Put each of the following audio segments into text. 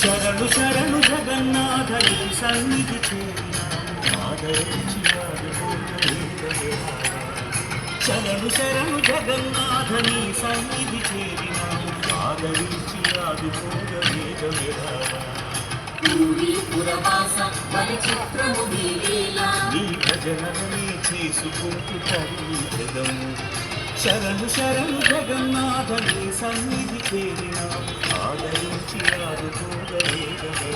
శరణు శరణు జగన్నాథ నీ సన్నిధి చేరినాము ఆదరించి శరణు శరణు జగన్నాథ నీ సన్నిధి చేరినాము ఆదరించి ఆదుకోగలేగమే నీ భజనని చేసుకుంటూ తరించదము శరణు శరణు జగన్నాథ నీ సన్నిధి చేరినాము ఆదరించి ఆదుకోగలేగమే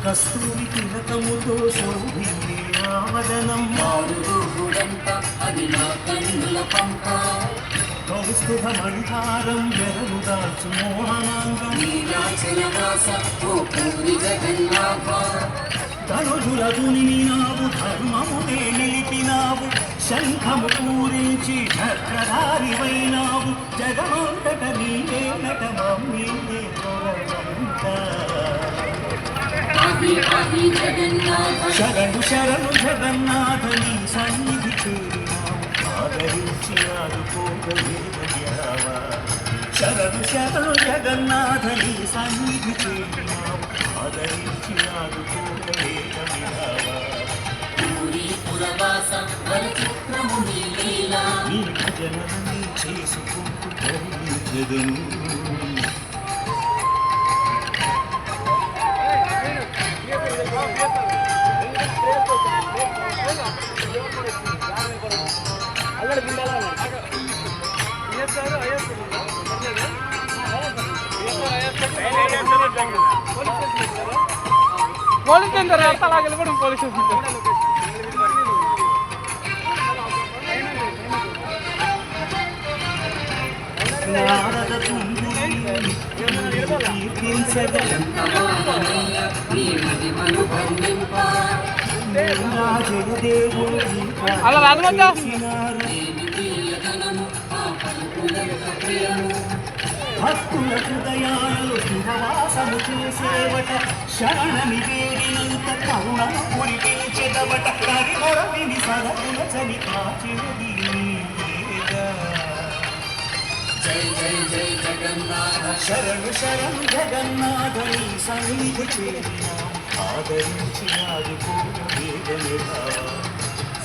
కస్తూరి తిలకముతో శోభించే ఆవదనం కౌస్తుభమంటారం వెరలు దాల్చు మోహనాంగం ధనుజుల దునినావు ధర్మమునే నిలిపినావు శంఖము పూరించి చక్రధారివైనావు జగమంతట నీవే నటమీ శరణు శరణు జగన్నాథ నీ సన్నిధి చేరినాము ఆదరించి ఆదుకోగలేగమేరావా శరణు శరణు జగన్నాథ నీ సన్నిధి చేరినాము ఆదరించి ఆదుకోగలేగమేరావా నీ భజనని చేసుకుంటూ తరించెదను పోలీసు అలాగే కూడా పోలీసు అలా రాజమండ్రి భక్తుల హృదయాలు శుభవాసము చేసేవట శరణమి వేడినంత కరుణము కురిపించెదవట కరిమొరవిని సరకుల చలి కాచెది శరణు శరణు జగన్నాథ నీ సన్నిధి చేరినాము ఆదరించి ఆదుకోగలేగమేరా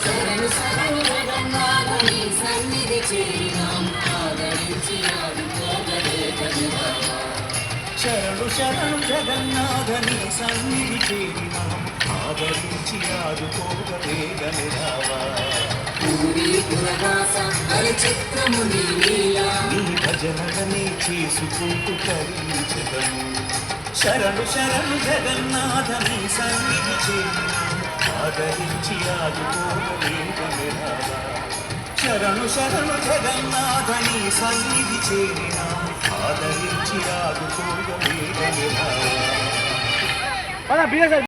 శరణు శరణు జగన్నాథ నీ సన్నిధి చేరినాము ఆదరించి ఆదుకోగలేగమేరా శరణు శరణు జగన్నాథ నీ సన్నిధి చేరినాము ఆదరించి ఆదుకోగలేగమేరా నీ భజనని చేసుకుంటూ తరించెదము శరణు శరణు జగన్నాథ నీ సన్నిధి చేరినాము ఆదరించి ఆదుకోగలేగమేరా శరణు శరణు జగన్నాథ నీ సన్నిధి చేరినాము ఆదరించి ఆదుకోగలేగమేరా